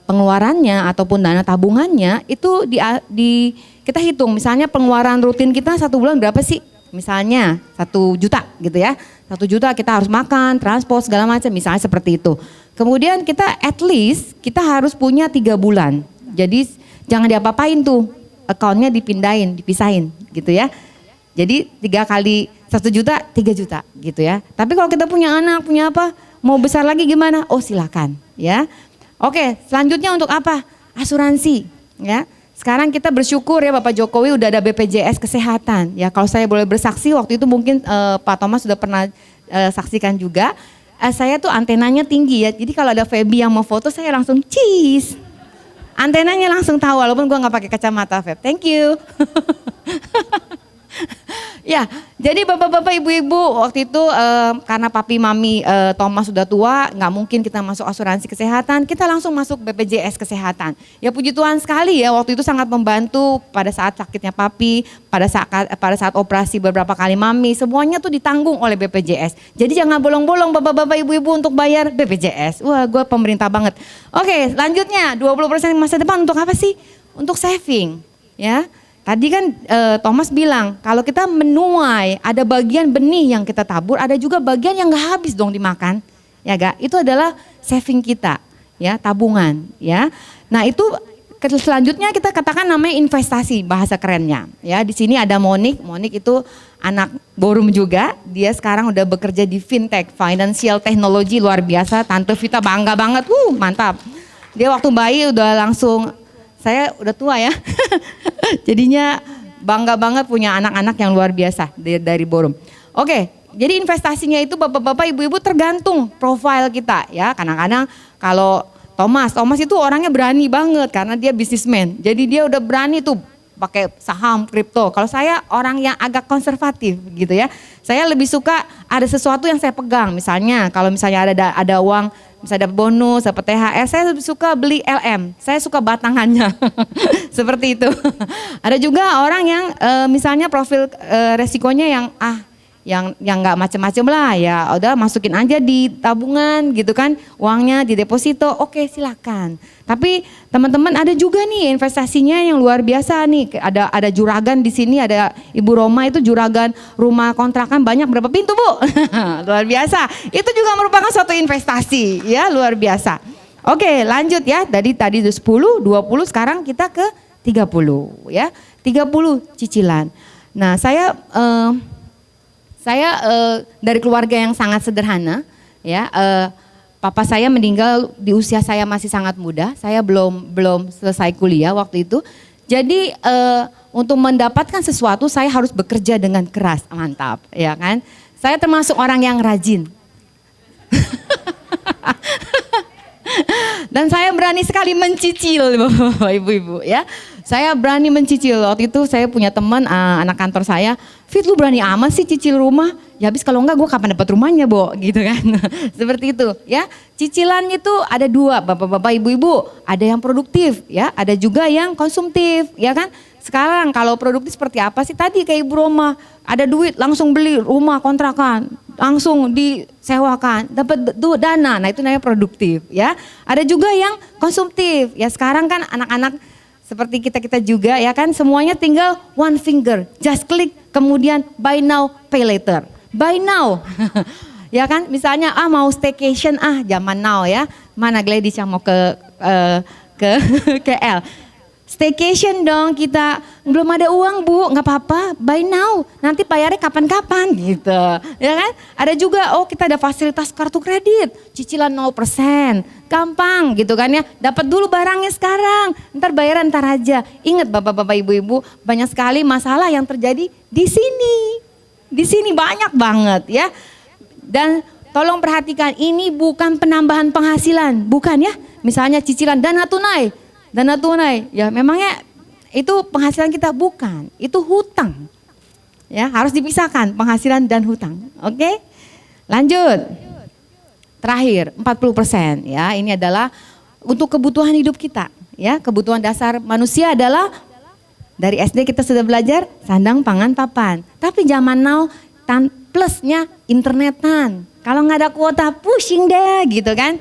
S2: pengeluarannya ataupun dana tabungannya itu kita hitung misalnya pengeluaran rutin kita satu bulan berapa sih? Misalnya 1 juta gitu ya. 1 juta kita harus makan, transport segala macam misalnya seperti itu. Kemudian kita at least kita harus punya 3 bulan. Jadi jangan diapa-apain tuh. Accountnya dipindahin, dipisahin gitu ya. Jadi 3 kali 1 juta, 3 juta gitu ya. Tapi kalau kita punya anak, punya apa, mau besar lagi gimana? Oh silakan ya. Oke, selanjutnya untuk apa? Asuransi ya. Sekarang kita bersyukur ya Bapak Jokowi udah ada BPJS Kesehatan. Ya kalau saya boleh bersaksi waktu itu mungkin Pak Thomas sudah pernah saksikan juga. Saya tuh antenanya tinggi ya. Jadi kalau ada Feby yang mau foto saya langsung cheese. Antenanya langsung tahu walaupun gua nggak pakai kacamata Feb. Thank you. Ya, jadi bapak-bapak, ibu-ibu waktu itu karena papi mami Thomas sudah tua, nggak mungkin kita masuk asuransi kesehatan, kita langsung masuk BPJS Kesehatan. Ya puji Tuhan sekali ya, waktu itu sangat membantu pada saat sakitnya papi, pada saat operasi beberapa kali mami, semuanya tuh ditanggung oleh BPJS. Jadi jangan bolong-bolong bapak-bapak, ibu-ibu untuk bayar BPJS. Wah, gue pemerintah banget. Oke, selanjutnya 20% masa depan untuk apa sih? Untuk saving, ya. Tadi kan Thomas bilang kalau kita menuai ada bagian benih yang kita tabur, ada juga bagian yang nggak habis dong dimakan, ya gak? Itu adalah saving kita, ya tabungan, ya. Nah itu selanjutnya kita katakan namanya investasi bahasa kerennya, ya. Di sini ada Monik itu anak Borum juga, dia sekarang udah bekerja di fintech, financial technology luar biasa. Tante Vita bangga banget, mantap. Dia waktu bayi udah langsung. Saya udah tua ya, jadinya bangga banget punya anak-anak yang luar biasa dari Borum. Oke, jadi investasinya itu bapak-bapak, ibu-ibu tergantung profil kita ya. Kadang-kadang kalau Thomas itu orangnya berani banget karena dia bisnismen. Jadi dia udah berani tuh pakai saham, kripto. Kalau saya orang yang agak konservatif gitu ya. Saya lebih suka ada sesuatu yang saya pegang. Misalnya kalau misalnya ada uang, misalnya dapat bonus, dapat THR, saya lebih suka beli LM. Saya suka batangannya. Seperti itu. Ada juga orang yang misalnya profil resikonya yang nggak macam-macam lah, ya udah masukin aja di tabungan gitu kan, uangnya di deposito, oke silakan. Tapi teman-teman ada juga nih investasinya yang luar biasa nih, ada juragan di sini, ada Ibu Roma itu juragan rumah kontrakan banyak berapa pintu Bu? Luar biasa, itu juga merupakan suatu investasi ya, luar biasa. Oke lanjut ya, tadi 10, 20, sekarang kita ke 30 ya, 30 cicilan. Nah saya dari keluarga yang sangat sederhana, ya. Papa saya meninggal di usia saya masih sangat muda. Saya belum selesai kuliah waktu itu. Jadi untuk mendapatkan sesuatu saya harus bekerja dengan keras, mantap, ya kan? Saya termasuk orang yang rajin. Dan saya berani sekali mencicil, Bapak Ibu-ibu ya. Saya berani mencicil. Waktu itu saya punya teman anak kantor saya, Fit lu berani amat sih cicil rumah. Ya habis kalau enggak gue kapan dapat rumahnya, Bo, gitu kan. Seperti itu ya. Cicilan itu ada 2, Bapak-bapak, Ibu-ibu. Ada yang produktif ya, ada juga yang konsumtif, ya kan. Sekarang kalau produktif seperti apa sih? Tadi kayak Ibu Roma, ada duit langsung beli rumah kontrakan, langsung disewakan, dapat dana. Nah itu namanya produktif ya. Ada juga yang konsumtif. Ya sekarang kan anak-anak seperti kita juga ya kan, semuanya tinggal one finger, just click, kemudian buy now, pay later. Buy now. Ya kan, misalnya mau staycation, zaman now ya. Mana Gladys yang mau ke KL? Staycation dong kita, belum ada uang Bu, nggak apa-apa, buy now, nanti bayarnya kapan-kapan gitu, ya kan? Ada juga, kita ada fasilitas kartu kredit, cicilan 0%, gampang gitu kan ya, dapat dulu barangnya sekarang, ntar bayaran ntar aja. Ingat bapak-bapak, ibu-ibu, banyak sekali masalah yang terjadi di sini banyak banget ya. Dan tolong perhatikan, ini bukan penambahan penghasilan, bukan ya. Misalnya cicilan dana tunai, ya memangnya itu penghasilan kita, bukan, itu hutang. Ya, harus dipisahkan penghasilan dan hutang. Oke? Lanjut. Terakhir, 40% ya. Ini adalah untuk kebutuhan hidup kita, ya. Kebutuhan dasar manusia adalah dari SD kita sudah belajar sandang, pangan, papan. Tapi zaman now plusnya internetan. Kalau nggak ada kuota pusing deh gitu kan.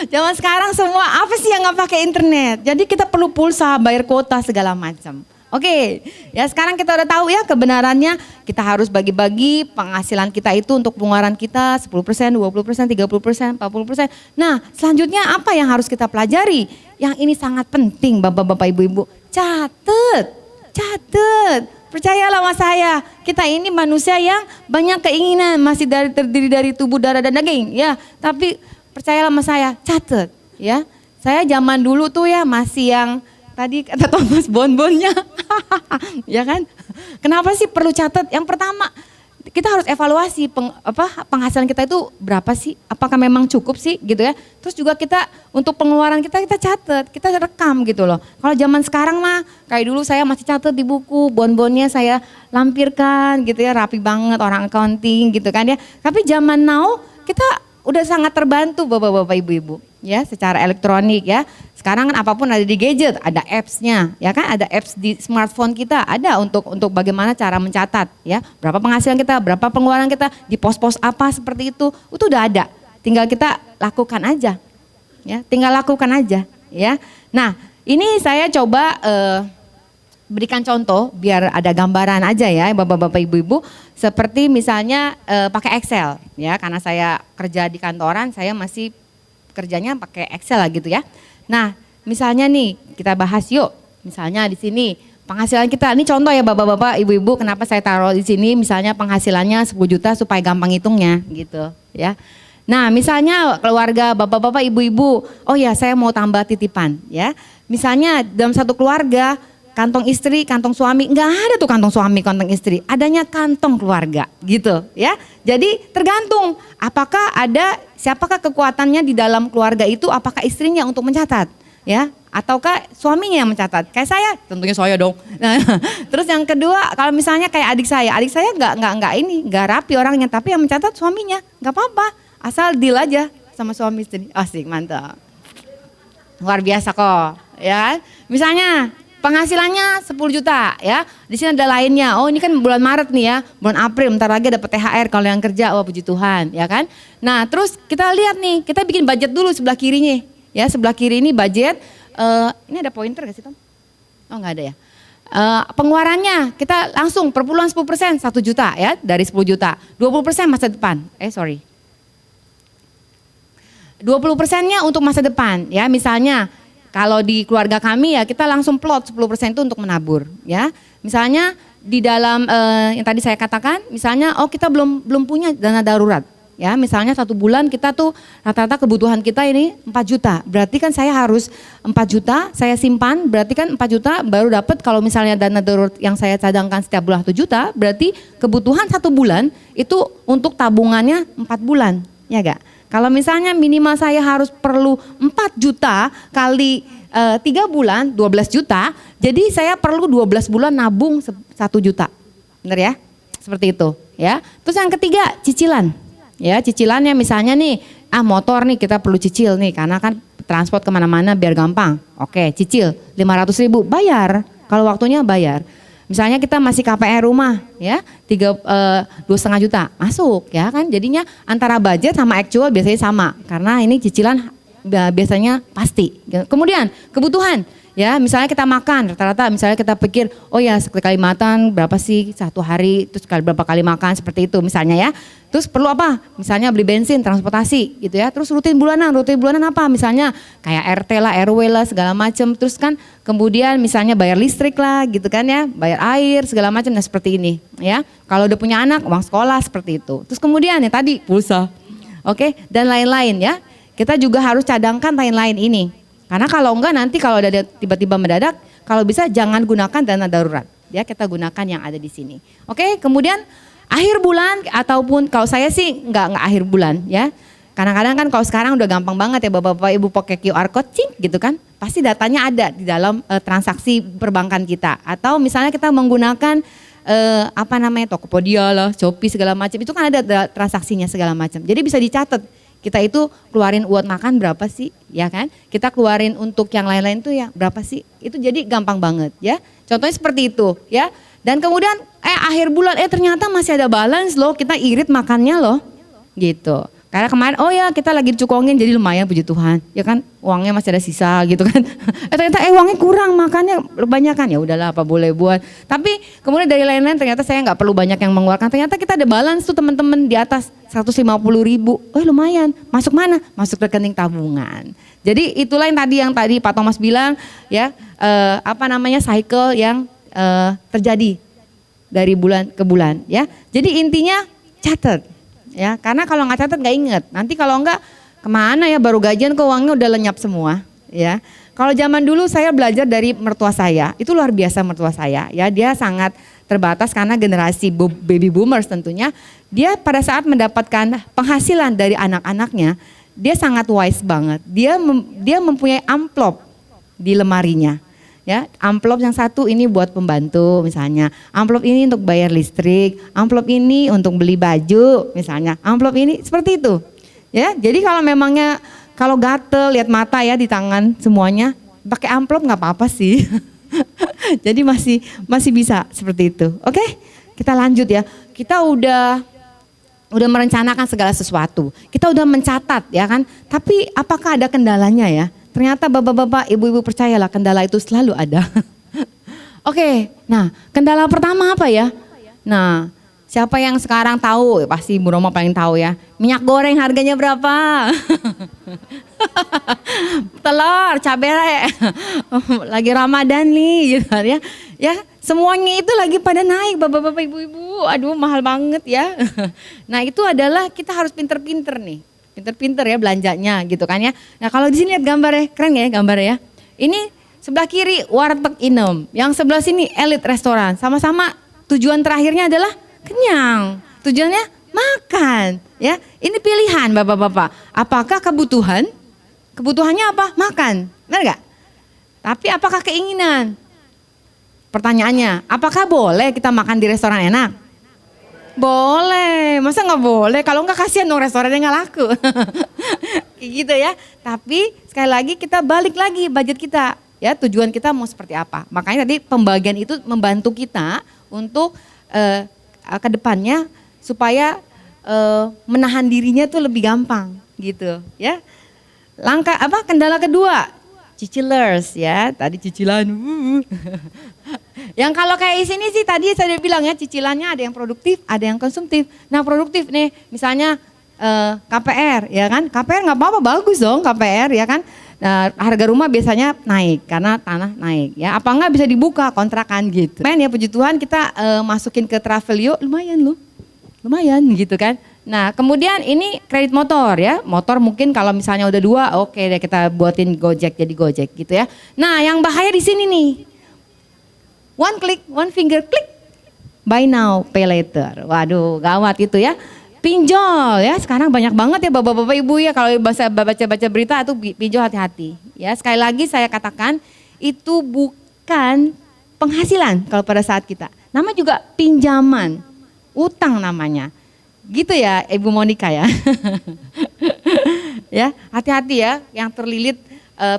S2: Zaman sekarang semua apa sih yang nggak pakai internet? Jadi kita perlu pulsa, bayar kuota segala macam. Oke, ya sekarang kita udah tahu ya kebenarannya, kita harus bagi-bagi penghasilan kita itu untuk pengeluaran kita 10%, 20%, 30%, 40%. Nah selanjutnya apa yang harus kita pelajari? Yang ini sangat penting bapak-bapak ibu-ibu, catet. Percayalah sama saya, kita ini manusia yang banyak keinginan, masih terdiri dari tubuh, darah dan daging ya. Tapi percayalah sama saya, catet ya. Saya zaman dulu tuh ya masih yang tadi kata Thomas bonbonnya, ya kan? Kenapa sih perlu catat? Yang pertama, kita harus evaluasi penghasilan kita itu berapa sih? Apakah memang cukup sih gitu ya? Terus juga kita untuk pengeluaran kita catat, kita rekam gitu loh. Kalau zaman sekarang mah kayak dulu saya masih catat di buku, bonbonnya saya lampirkan gitu ya, rapi banget orang accounting gitu kan ya. Tapi zaman now kita udah sangat terbantu bapak-bapak ibu-ibu ya secara elektronik ya. Sekarang kan apapun ada di gadget, ada apps-nya ya kan, ada apps di smartphone kita, ada untuk bagaimana cara mencatat ya. Berapa penghasilan kita, berapa pengeluaran kita, di pos-pos apa seperti itu udah ada. Tinggal kita lakukan aja. Ya, tinggal lakukan aja ya. Nah, ini saya coba berikan contoh biar ada gambaran aja ya bapak-bapak ibu-ibu. Seperti misalnya pakai Excel ya, karena saya kerja di kantoran, saya masih kerjanya pakai Excel lah gitu ya. Nah, misalnya nih kita bahas yuk. Misalnya di sini penghasilan kita, ini contoh ya bapak-bapak, ibu-ibu, kenapa saya taruh di sini misalnya penghasilannya 10 juta supaya gampang hitungnya gitu ya. Nah, misalnya keluarga bapak-bapak, ibu-ibu, oh ya saya mau tambah titipan ya. Misalnya dalam satu keluarga, kantong istri, kantong suami, nggak ada tuh kantong suami, kantong istri, adanya kantong keluarga gitu ya. Jadi tergantung apakah ada, siapakah kekuatannya di dalam keluarga itu, apakah istrinya untuk mencatat ya, ataukah suaminya yang mencatat. Kayak saya, tentunya saya dong. Nah, terus yang kedua, kalau misalnya kayak adik saya nggak rapi orangnya, tapi yang mencatat suaminya, nggak apa-apa, asal deal aja sama suami istri. Asik, mantap, luar biasa kok ya. Misalnya penghasilannya 10 juta ya. Di sini ada lainnya. Oh, ini kan bulan Maret nih ya. Bulan April bentar lagi dapat THR kalau yang kerja. Wah, puji Tuhan, ya kan? Nah, terus kita lihat nih, kita bikin budget dulu sebelah kirinya. Ya, sebelah kiri ini budget. Ini ada pointer gak sih, Tom? Oh, enggak ada ya. Pengeluarannya kita langsung per bulan 10%, 1 juta ya, dari 10 juta. 20% masa depan. 20%-nya untuk masa depan ya. Misalnya kalau di keluarga kami ya kita langsung plot 10% itu untuk menabur ya. Misalnya di dalam yang tadi saya katakan, misalnya kita belum punya dana darurat ya. Misalnya 1 bulan kita tuh rata-rata kebutuhan kita ini 4 juta. Berarti kan saya harus 4 juta saya simpan, berarti kan 4 juta baru dapat. Kalau misalnya dana darurat yang saya cadangkan setiap bulan 1 juta, berarti kebutuhan 1 bulan itu untuk tabungannya 4 bulan ya gak? Kalau misalnya minimal saya harus perlu 4 juta kali 3 bulan 12 juta, jadi saya perlu 12 bulan nabung 1 juta. Benar ya? Seperti itu ya. Terus yang ketiga cicilan. Ya, cicilannya misalnya nih, motor nih kita perlu cicil nih karena kan transport kemana-mana biar gampang. Oke, cicil 500.000 bayar, kalau waktunya bayar. Misalnya kita masih KPR rumah ya, 2,5 juta masuk ya kan, jadinya antara budget sama actual biasanya sama karena ini cicilan biasanya pasti. Kemudian kebutuhan ya, misalnya kita makan rata-rata, misalnya kita pikir oh ya sekali makan berapa sih 1 hari, terus berapa kali makan seperti itu misalnya ya. Terus perlu apa? Misalnya beli bensin, transportasi gitu ya. Terus rutin bulanan apa? Misalnya kayak RT lah, RW lah segala macam. Terus kan kemudian misalnya bayar listrik lah gitu kan ya, bayar air segala macam. Nah seperti ini ya. Kalau udah punya anak, uang sekolah seperti itu. Terus kemudian ya tadi pulsa, oke, dan lain-lain ya. Kita juga harus cadangkan lain-lain ini. Karena kalau enggak nanti kalau ada tiba-tiba mendadak, kalau bisa jangan gunakan dana darurat. ya kita gunakan yang ada di sini. Oke, kemudian akhir bulan ataupun kalau saya sih nggak akhir bulan ya. Kadang-kadang kan kalau sekarang udah gampang banget ya bapak-bapak ibu pakai QR code cing gitu kan. Pasti datanya ada di dalam transaksi perbankan kita. Atau misalnya kita menggunakan Tokopedia lah, Shopee segala macam. Itu kan ada transaksinya segala macam. Jadi bisa dicatat. Kita itu keluarin buat makan berapa sih, ya kan? Kita keluarin untuk yang lain-lain tuh ya berapa sih? Itu jadi gampang banget ya. Contohnya seperti itu ya. Dan kemudian akhir bulan ternyata masih ada balance loh, kita irit makannya loh. Gitu. Karena kemarin kita lagi cukongin jadi lumayan puji Tuhan. Ya kan uangnya masih ada sisa gitu kan. Ternyata uangnya kurang makannya kebanyakan. Ya udahlah apa boleh buat. Tapi kemudian dari lain-lain ternyata saya nggak perlu banyak yang mengeluarkan. Ternyata kita ada balance tuh teman-teman di atas 150.000. Lumayan. Masuk mana? Masuk rekening tabungan. Jadi itulah yang tadi Pak Thomas bilang ya cycle yang terjadi dari bulan ke bulan ya. Jadi intinya catat. Ya, karena kalau nggak catat nggak inget. Nanti kalau nggak kemana ya baru gajian kok uangnya udah lenyap semua. Ya, kalau zaman dulu saya belajar dari mertua saya, itu luar biasa mertua saya. Ya, dia sangat terbatas karena generasi baby boomers tentunya. Dia pada saat mendapatkan penghasilan dari anak-anaknya, dia sangat wise banget. Dia mempunyai amplop di lemarinya. Ya, amplop yang satu ini buat pembantu misalnya, amplop ini untuk bayar listrik, amplop ini untuk beli baju misalnya, amplop ini seperti itu. Ya, jadi kalau gatel lihat mata ya di tangan semuanya, pakai amplop nggak apa-apa sih. Jadi masih bisa seperti itu. Oke, kita lanjut ya. Kita udah merencanakan segala sesuatu, kita udah mencatat ya kan. Tapi apakah ada kendalanya ya? Ternyata bapak-bapak, ibu-ibu percayalah kendala itu selalu ada. Oke, nah kendala pertama apa ya? Nah, siapa yang sekarang tahu? Pasti Bu Roma paling tahu ya. Minyak goreng harganya berapa? Telur, cabai, lagi Ramadan nih gitu ya. Ya, semuanya itu lagi pada naik bapak-bapak, ibu-ibu. Aduh mahal banget ya. Nah itu adalah kita harus pinter-pinter nih. Pinter-pinter ya belanjanya gitu kan ya. Nah kalau di sini lihat gambarnya, keren ya gambarnya ya. Ini sebelah kiri warteg Inem, yang sebelah sini elit restoran. Sama-sama tujuan terakhirnya adalah kenyang. Tujuannya makan ya. Ini pilihan bapak-bapak. Apakah kebutuhan? Kebutuhannya apa? Makan. Benar gak? Tapi apakah keinginan? Pertanyaannya, apakah boleh kita makan di restoran enak? Boleh, masa nggak boleh? Kalau nggak kasihan dong restorannya nggak laku. Kayak gitu ya. Tapi sekali lagi kita balik lagi budget kita. Ya tujuan kita mau seperti apa. Makanya tadi pembagian itu membantu kita untuk ke depannya supaya menahan dirinya tuh lebih gampang gitu ya. Kendala kedua, cicilers ya. Tadi cicilan. Yang kalau kayak di sini sih tadi saya bilang ya cicilannya ada yang produktif, ada yang konsumtif. Nah produktif nih misalnya KPR ya kan, KPR nggak apa-apa bagus dong KPR ya kan. Nah, harga rumah biasanya naik karena tanah naik ya. Apa nggak bisa dibuka kontrakan gitu. Ya puji Tuhan kita masukin ke Travelio lumayan loh, lumayan gitu kan. Nah kemudian ini kredit motor ya, motor mungkin kalau misalnya udah 2 oke deh kita buatin Gojek jadi Gojek gitu ya. Nah yang bahaya di sini nih. One click, one finger click, buy now, pay later. Waduh, gawat itu ya. Pinjol ya, sekarang banyak banget ya bapak-bapak ibu ya kalau baca-baca berita itu pinjol hati-hati. Ya, sekali lagi saya katakan itu bukan penghasilan kalau pada saat kita. Nama juga pinjaman, utang namanya. Gitu ya Ibu Monica ya. Ya, hati-hati ya yang terlilit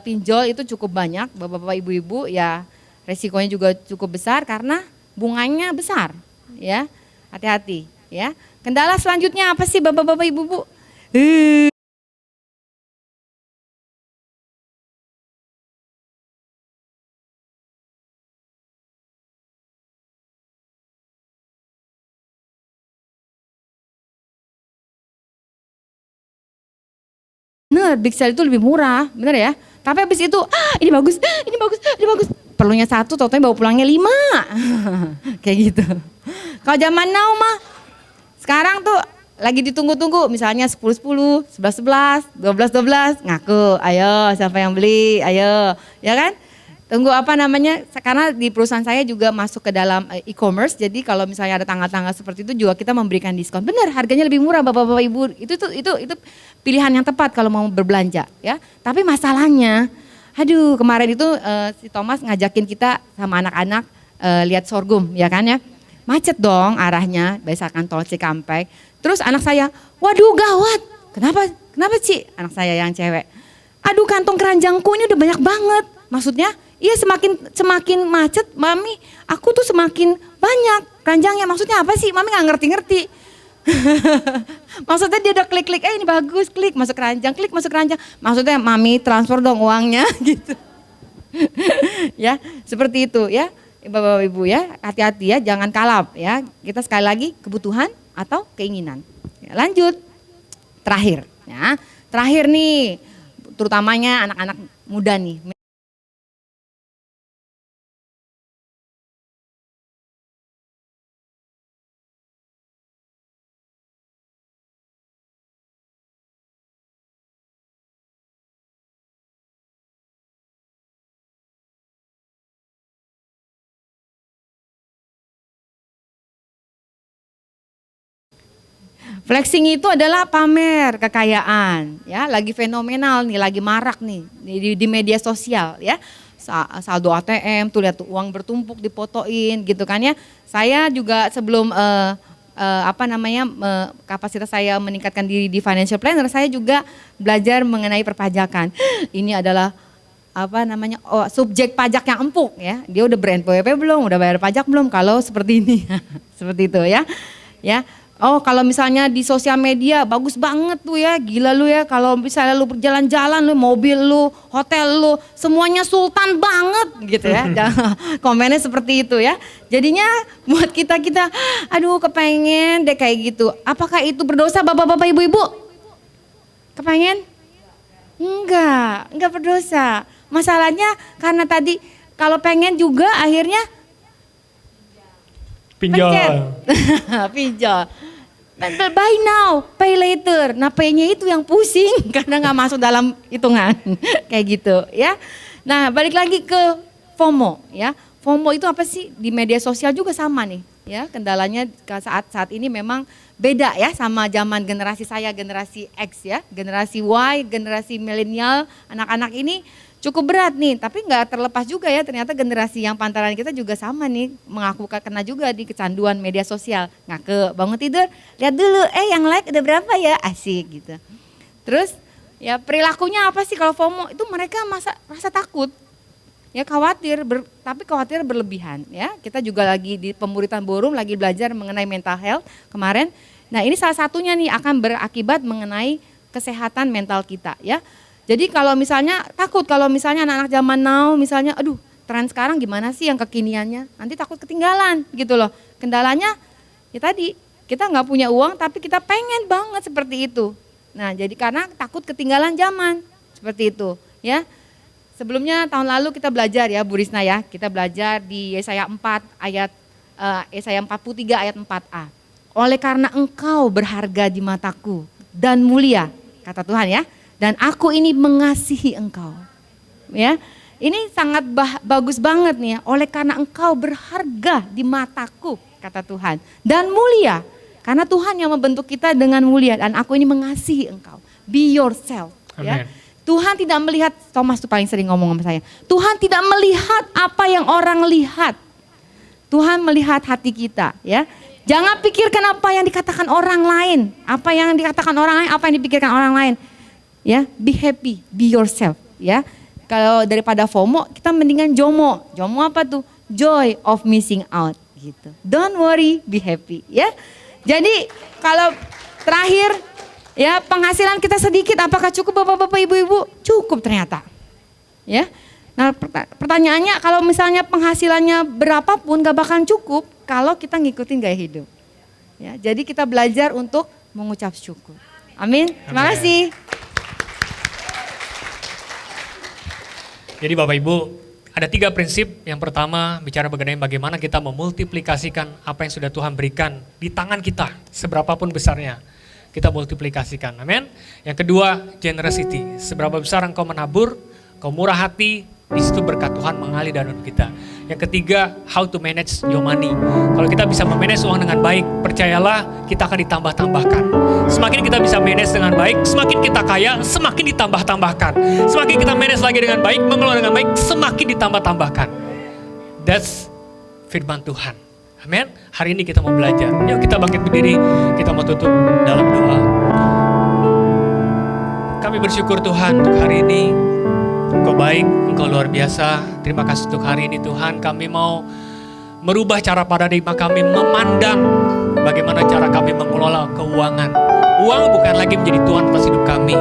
S2: pinjol itu cukup banyak bapak-bapak ibu-ibu ya. Resikonya juga cukup besar karena bunganya besar, ya. Hati-hati, ya. Kendala selanjutnya apa sih bapak-bapak ibu-ibu? Bener, Big Sale itu lebih murah, bener ya. Tapi habis itu, ini bagus, ini bagus, ini bagus. Perlunya 1, totalnya bawa pulangnya 5. Kayak gitu. Kalau zaman now mah, sekarang tuh lagi ditunggu-tunggu, misalnya 10-10, 11-11, 12-12, ngaku, ayo siapa yang beli, ayo. Ya kan? Tunggu apa namanya, karena di perusahaan saya juga masuk ke dalam e-commerce, jadi kalau misalnya ada tanggal-tanggal seperti itu juga kita memberikan diskon. Benar, harganya lebih murah Bapak-bapak Ibu, itu pilihan yang tepat kalau mau berbelanja ya. Tapi masalahnya, aduh kemarin itu si Thomas ngajakin kita sama anak-anak lihat sorghum ya kan ya. Macet dong arahnya, biasakan tol Cikampek. Terus anak saya, waduh gawat, kenapa Ci? Anak saya yang cewek, aduh kantong keranjangku ini udah banyak banget. Maksudnya, iya semakin macet, Mami, aku tuh semakin banyak keranjangnya. Maksudnya apa sih? Mami nggak ngerti-ngerti. Maksudnya dia udah klik-klik, ini bagus, klik masuk keranjang. Maksudnya Mami transfer dong uangnya gitu. Ya, seperti itu ya. Bapak Ibu ya, hati-hati ya, jangan kalap ya. Kita sekali lagi kebutuhan atau keinginan. Ya, lanjut, terakhir ya. Terakhir nih, terutamanya anak-anak muda nih. Flexing itu adalah pamer kekayaan, ya, lagi fenomenal nih, lagi marak nih di media sosial, ya. Saldo ATM, tuh lihat tuh uang bertumpuk dipotoin, gitu kan ya. Saya juga sebelum kapasitas saya meningkatkan diri di financial planner, saya juga belajar mengenai perpajakan. Ini adalah subjek pajak yang empuk, ya. Dia udah ber-NPWP belum, udah bayar pajak belum? Kalau seperti ini, seperti itu ya, ya. Oh kalau misalnya di sosial media bagus banget tuh ya, gila lu ya kalau misalnya lu berjalan-jalan lu, mobil lu, hotel lu, semuanya sultan banget gitu ya. Komennya seperti itu ya. Jadinya buat kita, aduh kepengen deh kayak gitu. Apakah itu berdosa bapak-bapak ibu-ibu? Kepengen? Enggak berdosa. Masalahnya karena tadi kalau pengen juga akhirnya
S1: pinjol.
S2: Pinjol. Buy now, pay later. Nah pay-nya itu yang pusing karena nggak masuk dalam hitungan. Kayak gitu ya. Nah balik lagi ke FOMO ya. FOMO itu apa sih? Di media sosial juga sama nih ya. Kendalanya saat ini memang beda ya sama zaman generasi saya, generasi X ya. Generasi Y, generasi milenial, anak-anak ini cukup berat nih, tapi nggak terlepas juga ya ternyata generasi yang pantaran kita juga sama nih, mengaku kena juga di kecanduan media sosial. Ngake bangun tidur, lihat dulu, yang like udah berapa ya, asik gitu. Terus ya perilakunya apa sih kalau FOMO? Itu mereka rasa takut, ya khawatir, tapi khawatir berlebihan ya. Kita juga lagi di pemuritan Borum lagi belajar mengenai mental health kemarin. Nah ini salah satunya nih akan berakibat mengenai kesehatan mental kita ya. Jadi kalau misalnya takut, kalau misalnya anak-anak zaman now misalnya, aduh tren sekarang gimana sih yang kekiniannya, nanti takut ketinggalan gitu loh. Kendalanya ya tadi, kita nggak punya uang tapi kita pengen banget seperti itu. Nah jadi karena takut ketinggalan zaman, seperti itu ya. Sebelumnya tahun lalu kita belajar ya Bu Risna ya, kita belajar di Yesaya 4 ayat, Yesaya 43 ayat 4a. Oleh karena engkau berharga di mataku dan mulia, kata Tuhan ya. Dan aku ini mengasihi engkau. Ya. Ini sangat bagus banget nih ya. Oleh karena engkau berharga di mataku, kata Tuhan. Dan mulia. Karena Tuhan yang membentuk kita dengan mulia. Dan aku ini mengasihi engkau. Be yourself. Ya. Tuhan tidak melihat, Thomas tuh paling sering ngomong sama saya. Tuhan tidak melihat apa yang orang lihat. Tuhan melihat hati kita. Ya. Jangan pikirkan apa yang dikatakan orang lain. Apa yang dikatakan orang lain, apa yang dipikirkan orang lain. Ya, be happy, be yourself, ya. Kalau daripada FOMO, kita mendingan JOMO. JOMO apa tuh? Joy of missing out, gitu. Don't worry, be happy, ya. Jadi kalau terakhir, ya penghasilan kita sedikit, apakah cukup bapak-bapak, ibu-ibu? Cukup ternyata, ya. Nah pertanyaannya, kalau misalnya penghasilannya berapapun, gak bakal cukup kalau kita ngikutin gaya hidup. Ya, jadi kita belajar untuk mengucap syukur. Amin. Terima kasih.
S1: Jadi Bapak Ibu, ada 3 prinsip. Yang pertama bicara mengenai bagaimana kita memultiplikasikan apa yang sudah Tuhan berikan di tangan kita, seberapapun besarnya. Kita multiplikasikan, amin. Yang kedua, generosity. Seberapa besar engkau menabur, engkau murah hati, Di situ berkat Tuhan mengalir dalam hidup kita. Yang ketiga, how to manage your money. Kalau kita bisa memanage uang dengan baik, percayalah kita akan ditambah-tambahkan. Semakin kita bisa manage dengan baik, semakin kita kaya, semakin ditambah-tambahkan. Semakin kita manage lagi dengan baik, mengelola dengan baik, semakin ditambah-tambahkan. That's firman Tuhan. Amin. Hari ini kita mau belajar. Yuk kita bangkit berdiri, kita mau tutup dalam doa. Kami bersyukur Tuhan untuk hari ini. Engkau baik, Engkau luar biasa. Terima kasih untuk hari ini Tuhan. Kami mau merubah cara paradigma kami memandang bagaimana cara kami mengelola keuangan. Uang bukan lagi menjadi Tuhan atas hidup kami,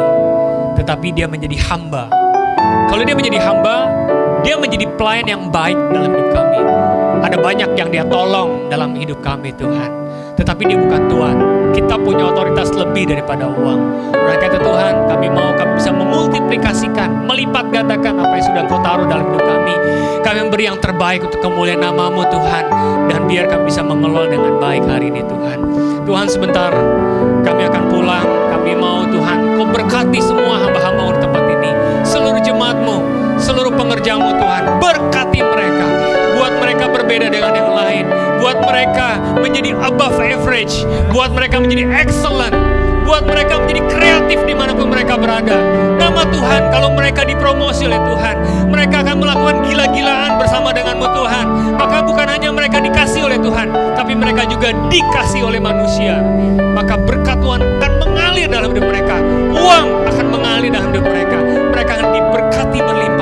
S1: tetapi dia menjadi hamba. Kalau dia menjadi hamba, dia menjadi pelayan yang baik dalam hidup kami. Ada banyak yang dia tolong dalam hidup kami Tuhan, tetapi dia bukan Tuhan. Kita punya otoritas lebih daripada uang. Oleh karena Tuhan, kami bisa memultiplikasikan, melipat gandakan apa yang sudah Kau taruh dalam hidup kami. Kami memberi yang terbaik untuk kemuliaan nama-Mu Tuhan, dan biar kami bisa mengelola dengan baik hari ini Tuhan. Tuhan, sebentar kami akan pulang. Kami mau Tuhan, Kau berkati semua hamba-hamba-Mu di tempat ini, seluruh jemaat-Mu, seluruh pengerja-Mu Tuhan, berkati mereka. Buat mereka berbeda dengan yang lain. Buat mereka menjadi above average. Buat mereka menjadi excellent. Buat mereka menjadi kreatif dimanapun mereka berada. Nama Tuhan, kalau mereka dipromosi oleh Tuhan, mereka akan melakukan gila-gilaan bersama dengan-Mu Tuhan. Maka bukan hanya mereka dikasih oleh Tuhan, tapi mereka juga dikasih oleh manusia. Maka berkat Tuhan akan mengalir dalam hidup mereka. Uang akan mengalir dalam hidup mereka. Mereka akan diberkati berlimpah.